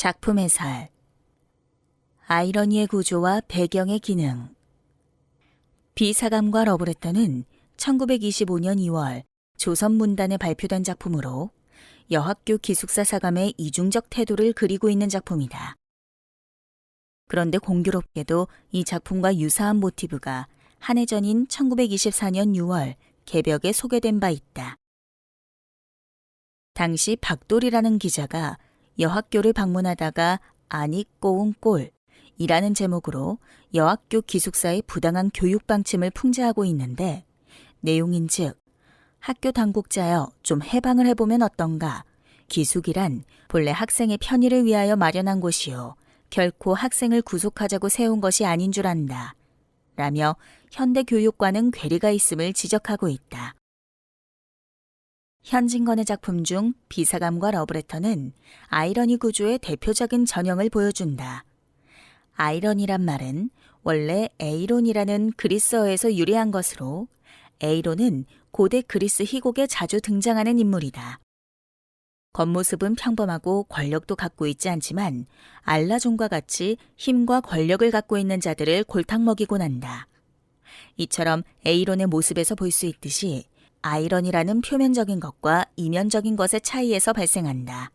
작품 해설. 아이러니의 구조와 배경의 기능. 비사감과 러브레터는 1925년 2월 조선문단에 발표된 작품으로 여학교 기숙사 사감의 이중적 태도를 그리고 있는 작품이다. 그런데 공교롭게도 이 작품과 유사한 모티브가 한 해 전인 1924년 6월 개벽에 소개된 바 있다. 당시 박돌이라는 기자가 여학교를 방문하다가 아니 꼬운 꼴이라는 제목으로 여학교 기숙사의 부당한 교육 방침을 풍자하고 있는데, 내용인즉 학교 당국자여 좀 해방을 해보면 어떤가. 기숙이란 본래 학생의 편의를 위하여 마련한 곳이요 결코 학생을 구속하자고 세운 것이 아닌 줄 안다 라며 현대 교육과는 괴리가 있음을 지적하고 있다. 현진건의 작품 중 비사감과 러브레터는 아이러니 구조의 대표적인 전형을 보여준다. 아이러니란 말은 원래 에이론이라는 그리스어에서 유래한 것으로, 에이론은 고대 그리스 희곡에 자주 등장하는 인물이다. 겉모습은 평범하고 권력도 갖고 있지 않지만 알라존과 같이 힘과 권력을 갖고 있는 자들을 골탕 먹이곤 한다. 이처럼 에이론의 모습에서 볼 수 있듯이 아이러니라는 표면적인 것과 이면적인 것의 차이에서 발생한다.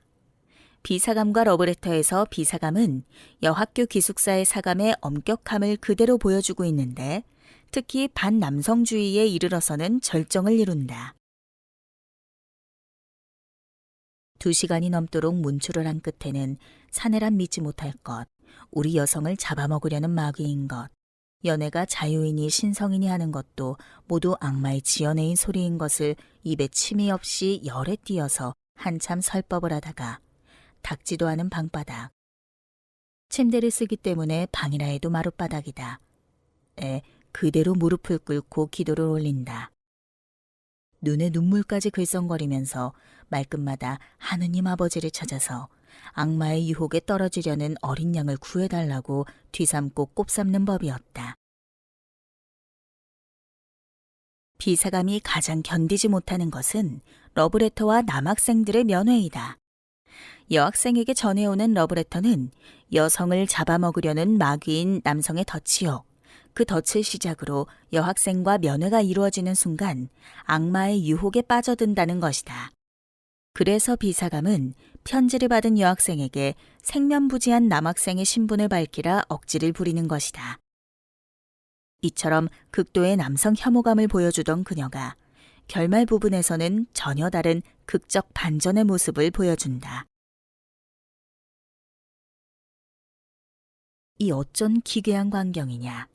비사감과 러브레터에서 비사감은 여학교 기숙사의 사감의 엄격함을 그대로 보여주고 있는데, 특히 반남성주의에 이르러서는 절정을 이룬다. 2시간이 넘도록 문초를 한 끝에는 사내란 믿지 못할 것, 우리 여성을 잡아먹으려는 마귀인 것, 연애가 자유이니 신성이니 하는 것도 모두 악마의 지어내인 소리인 것을 입에 침이 없이 열에 띄어서 한참 설법을 하다가 닦지도 않은 방바닥. 침대를 쓰기 때문에 방이라 해도 마룻바닥이다. 그대로 무릎을 꿇고 기도를 올린다. 눈에 눈물까지 글썽거리면서 말끝마다 하느님 아버지를 찾아서 악마의 유혹에 떨어지려는 어린 양을 구해달라고 뒤삼고 꼽삼는 법이었다. 비사감이 가장 견디지 못하는 것은 러브레터와 남학생들의 면회이다. 여학생에게 전해오는 러브레터는 여성을 잡아먹으려는 마귀인 남성의 덫이요, 그 덫을 시작으로 여학생과 면회가 이루어지는 순간 악마의 유혹에 빠져든다는 것이다. 그래서 비사감은 편지를 받은 여학생에게 생면부지한 남학생의 신분을 밝히라 억지를 부리는 것이다. 이처럼 극도의 남성 혐오감을 보여주던 그녀가 결말 부분에서는 전혀 다른 극적 반전의 모습을 보여준다. 이 어쩐 기괴한 광경이냐.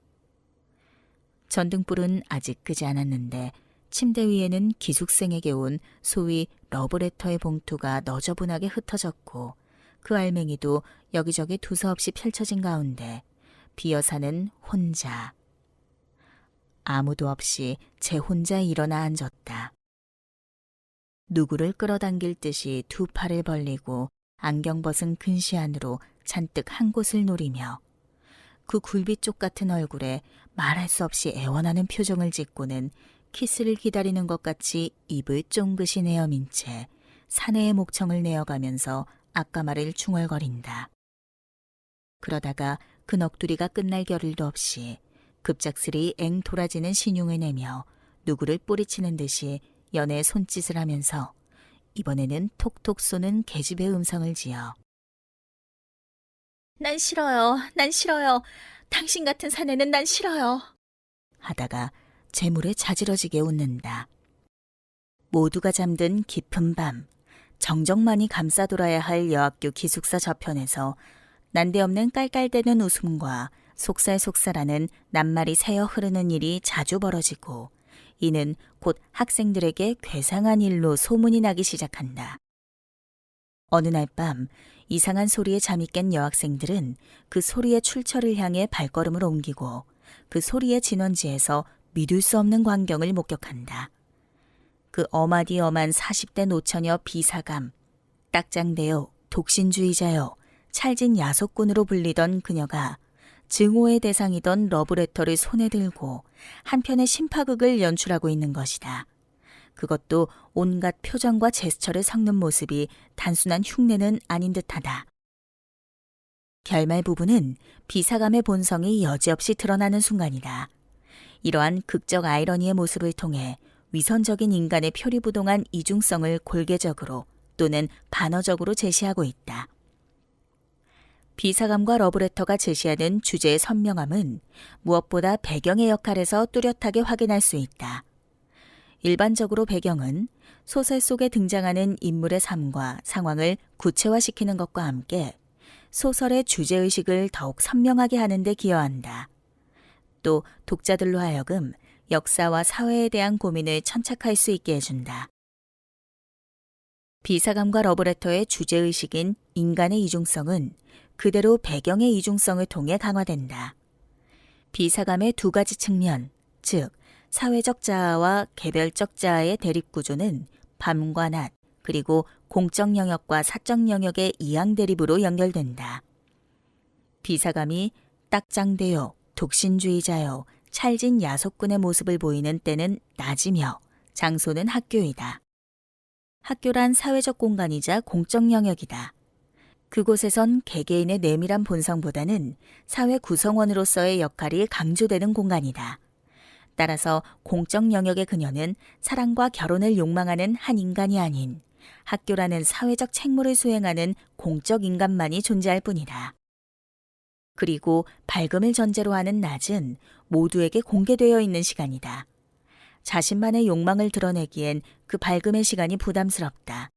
전등불은 아직 끄지 않았는데 침대 위에는 기숙생에게 온 소위 러브레터의 봉투가 너저분하게 흩어졌고, 그 알맹이도 여기저기 두서없이 펼쳐진 가운데 비여사는 혼자, 아무도 없이 제 혼자 일어나 앉았다. 누구를 끌어당길 듯이 두 팔을 벌리고 안경 벗은 근시 안으로 잔뜩 한 곳을 노리며 그 굴비쪽 같은 얼굴에 말할 수 없이 애원하는 표정을 짓고는 키스를 기다리는 것 같이 입을 쫑긋이 내어민 채 사내의 목청을 내어가면서 아까말을 중얼거린다. 그러다가 그 넋두리가 끝날 겨를도 없이 급작스레 앵 돌아지는 신용을 내며 누구를 뿌리치는 듯이 연애 손짓을 하면서 이번에는 톡톡 쏘는 계집의 음성을 지어 난 싫어요. 난 싫어요. 당신 같은 사내는 난 싫어요. 하다가 재물에 자지러지게 웃는다. 모두가 잠든 깊은 밤, 정적만이 감싸돌아야 할 여학교 기숙사 저편에서 난데없는 깔깔대는 웃음과 속살속살하는 낱말이 새어 흐르는 일이 자주 벌어지고, 이는 곧 학생들에게 괴상한 일로 소문이 나기 시작한다. 어느 날 밤 이상한 소리에 잠이 깬 여학생들은 그 소리의 출처를 향해 발걸음을 옮기고 그 소리의 진원지에서 믿을 수 없는 광경을 목격한다. 그 어마디엄한 40대 노처녀 비사감, 딱장대요, 독신주의자요, 찰진 야속꾼으로 불리던 그녀가 증오의 대상이던 러브레터를 손에 들고 한편의 심파극을 연출하고 있는 것이다. 그것도 온갖 표정과 제스처를 섞는 모습이 단순한 흉내는 아닌 듯하다. 결말 부분은 비사감의 본성이 여지없이 드러나는 순간이다. 이러한 극적 아이러니의 모습을 통해 위선적인 인간의 표리부동한 이중성을 골개적으로 또는 반어적으로 제시하고 있다. 비사감과 러브레터가 제시하는 주제의 선명함은 무엇보다 배경의 역할에서 뚜렷하게 확인할 수 있다. 일반적으로 배경은 소설 속에 등장하는 인물의 삶과 상황을 구체화시키는 것과 함께 소설의 주제의식을 더욱 선명하게 하는 데 기여한다. 또 독자들로 하여금 역사와 사회에 대한 고민을 천착할 수 있게 해준다. 비사감과 러브레터의 주제의식인 인간의 이중성은 그대로 배경의 이중성을 통해 강화된다. 비사감의 두 가지 측면, 즉 사회적 자아와 개별적 자아의 대립구조는 밤과 낮, 그리고 공적 영역과 사적 영역의 이양 대립으로 연결된다. 비사감이 딱장대요, 독신주의자요, 찰진 야속꾼의 모습을 보이는 때는 낮이며 장소는 학교이다. 학교란 사회적 공간이자 공적 영역이다. 그곳에선 개개인의 내밀한 본성보다는 사회 구성원으로서의 역할이 강조되는 공간이다. 따라서 공적 영역의 그녀는 사랑과 결혼을 욕망하는 한 인간이 아닌 학교라는 사회적 책무를 수행하는 공적 인간만이 존재할 뿐이다. 그리고 밝음을 전제로 하는 낮은 모두에게 공개되어 있는 시간이다. 자신만의 욕망을 드러내기엔 그 밝음의 시간이 부담스럽다.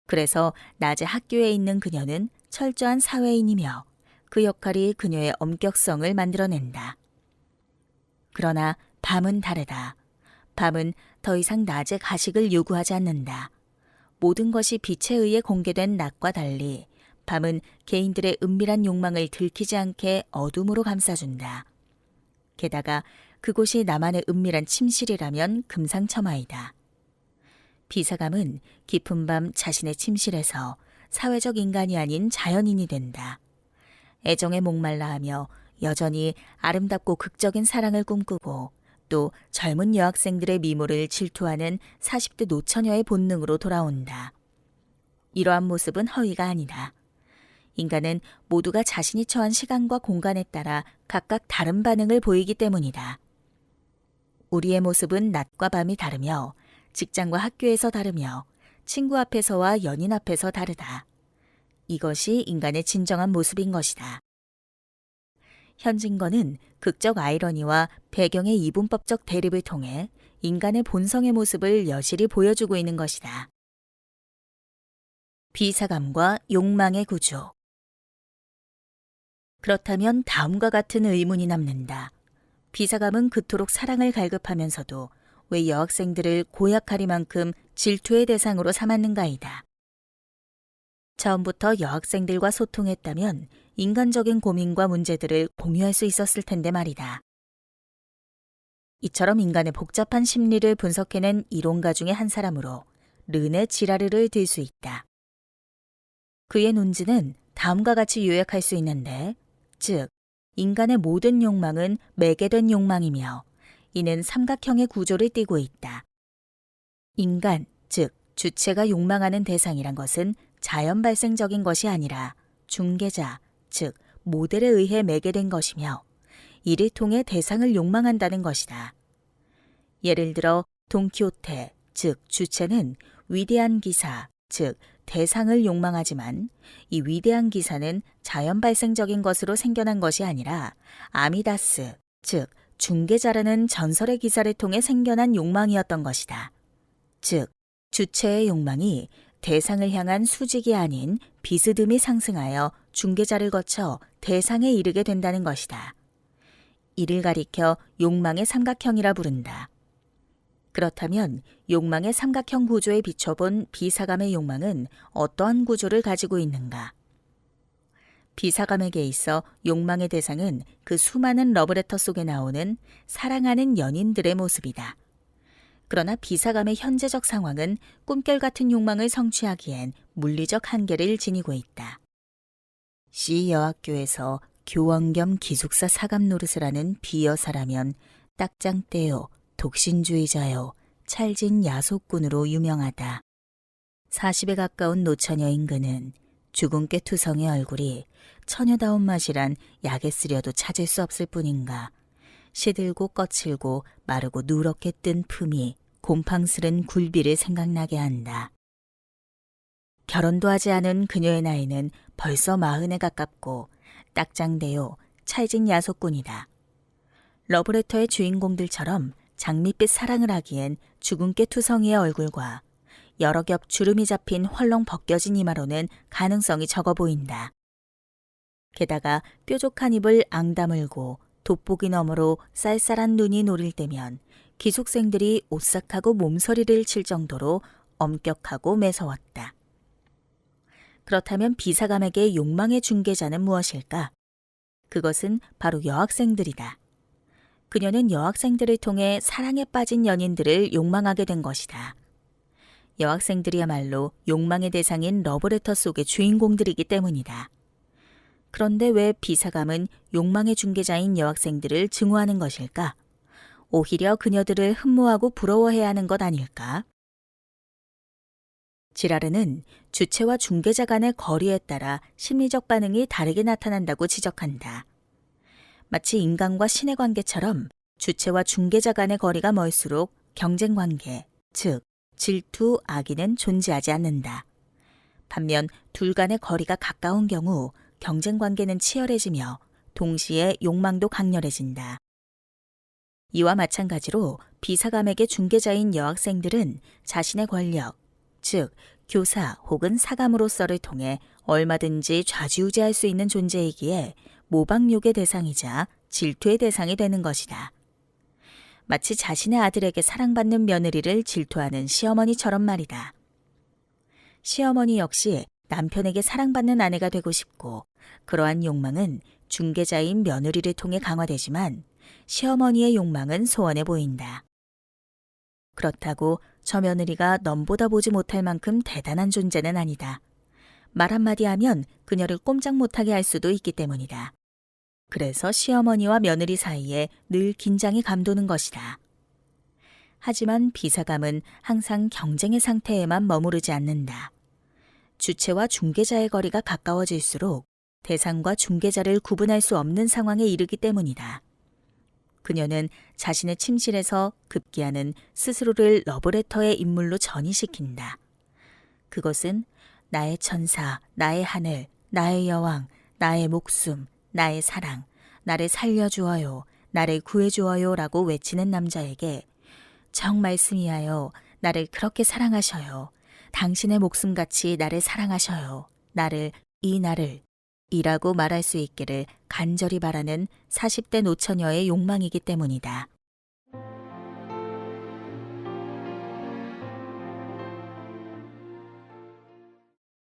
그래서 낮에 학교에 있는 그녀는 철저한 사회인이며 그 역할이 그녀의 엄격성을 만들어낸다. 그러나 밤은 다르다. 밤은 더 이상 낮의 가식을 요구하지 않는다. 모든 것이 빛에 의해 공개된 낮과 달리 밤은 개인들의 은밀한 욕망을 들키지 않게 어둠으로 감싸준다. 게다가 그곳이 나만의 은밀한 침실이라면 금상첨화이다. 비사감은 깊은 밤 자신의 침실에서 사회적 인간이 아닌 자연인이 된다. 애정에 목말라 하며 여전히 아름답고 극적인 사랑을 꿈꾸고 또 젊은 여학생들의 미모를 질투하는 40대 노처녀의 본능으로 돌아온다. 이러한 모습은 허위가 아니다. 인간은 모두가 자신이 처한 시간과 공간에 따라 각각 다른 반응을 보이기 때문이다. 우리의 모습은 낮과 밤이 다르며 직장과 학교에서 다르며 친구 앞에서와 연인 앞에서 다르다. 이것이 인간의 진정한 모습인 것이다. 현진건은 극적 아이러니와 배경의 이분법적 대립을 통해 인간의 본성의 모습을 여실히 보여주고 있는 것이다. 비사감과 욕망의 구조. 그렇다면 다음과 같은 의문이 남는다. 비사감은 그토록 사랑을 갈급하면서도 왜 여학생들을 고약하리만큼 질투의 대상으로 삼았는가이다. 처음부터 여학생들과 소통했다면 인간적인 고민과 문제들을 공유할 수 있었을 텐데 말이다. 이처럼 인간의 복잡한 심리를 분석해낸 이론가 중의 한 사람으로 르네 지라르를 들 수 있다. 그의 논지는 다음과 같이 요약할 수 있는데, 즉, 인간의 모든 욕망은 매개된 욕망이며 이는 삼각형의 구조를 띠고 있다. 인간, 즉 주체가 욕망하는 대상이란 것은 자연 발생적인 것이 아니라 중개자, 즉 모델에 의해 매개된 것이며 이를 통해 대상을 욕망한다는 것이다. 예를 들어 돈키호테, 즉 주체는 위대한 기사, 즉 대상을 욕망하지만 이 위대한 기사는 자연 발생적인 것으로 생겨난 것이 아니라 아미다스, 즉 중개자라는 전설의 기사를 통해 생겨난 욕망이었던 것이다. 즉, 주체의 욕망이 대상을 향한 수직이 아닌 비스듬히 상승하여 중개자를 거쳐 대상에 이르게 된다는 것이다. 이를 가리켜 욕망의 삼각형이라 부른다. 그렇다면 욕망의 삼각형 구조에 비춰본 비사감의 욕망은 어떠한 구조를 가지고 있는가? 비사감에게 있어 욕망의 대상은 그 수많은 러브레터 속에 나오는 사랑하는 연인들의 모습이다. 그러나 비사감의 현재적 상황은 꿈결 같은 욕망을 성취하기엔 물리적 한계를 지니고 있다. C 여학교에서 교원 겸 기숙사 사감 노릇을 하는 비여사라면 딱장떼요, 독신주의자요, 찰진 야속꾼으로 유명하다. 40에 가까운 노처녀인 그는 죽은 꾀투성의 얼굴이 처녀다운 맛이란 약에 쓰려도 찾을 수 없을 뿐인가. 시들고 거칠고 마르고 누렇게 뜬 품이 곰팡스런 굴비를 생각나게 한다. 결혼도 하지 않은 그녀의 나이는 벌써 40에 가깝고 딱장대요 찰진 야속꾼이다. 러브레터의 주인공들처럼 장밋빛 사랑을 하기엔 죽은 꾀투성이의 얼굴과 여러 겹 주름이 잡힌 헐렁 벗겨진 이마로는 가능성이 적어 보인다. 게다가 뾰족한 입을 앙다물고 돋보기 너머로 쌀쌀한 눈이 노릴 때면 기숙생들이 오싹하고 몸서리를 칠 정도로 엄격하고 매서웠다. 그렇다면 비사감에게 욕망의 중개자는 무엇일까? 그것은 바로 여학생들이다. 그녀는 여학생들을 통해 사랑에 빠진 연인들을 욕망하게 된 것이다. 여학생들이야말로 욕망의 대상인 러브레터 속의 주인공들이기 때문이다. 그런데 왜 비사감은 욕망의 중개자인 여학생들을 증오하는 것일까? 오히려 그녀들을 흠모하고 부러워해야 하는 것 아닐까? 지라르는 주체와 중개자 간의 거리에 따라 심리적 반응이 다르게 나타난다고 지적한다. 마치 인간과 신의 관계처럼 주체와 중개자 간의 거리가 멀수록 경쟁 관계, 즉 질투, 악의는 존재하지 않는다. 반면 둘 간의 거리가 가까운 경우 경쟁 관계는 치열해지며 동시에 욕망도 강렬해진다. 이와 마찬가지로 비사감에게 중개자인 여학생들은 자신의 권력, 즉 교사 혹은 사감으로서를 통해 얼마든지 좌지우지할 수 있는 존재이기에 모방욕의 대상이자 질투의 대상이 되는 것이다. 마치 자신의 아들에게 사랑받는 며느리를 질투하는 시어머니처럼 말이다. 시어머니 역시 남편에게 사랑받는 아내가 되고 싶고 그러한 욕망은 중개자인 며느리를 통해 강화되지만 시어머니의 욕망은 소원해 보인다. 그렇다고 저 며느리가 넘보다 보지 못할 만큼 대단한 존재는 아니다. 말 한마디 하면 그녀를 꼼짝 못하게 할 수도 있기 때문이다. 그래서 시어머니와 며느리 사이에 늘 긴장이 감도는 것이다. 하지만 비사감은 항상 경쟁의 상태에만 머무르지 않는다. 주체와 중개자의 거리가 가까워질수록 대상과 중개자를 구분할 수 없는 상황에 이르기 때문이다. 그녀는 자신의 침실에서 급기야는 스스로를 러브레터의 인물로 전이시킨다. 그것은 나의 천사, 나의 하늘, 나의 여왕, 나의 목숨, 나의 사랑, 나를 살려주어요, 나를 구해주어요 라고 외치는 남자에게 정말씀이하여 나를 그렇게 사랑하셔요. 당신의 목숨같이 나를 사랑하셔요. 나를 이라고 말할 수 있기를 간절히 바라는 40대 노처녀의 욕망이기 때문이다.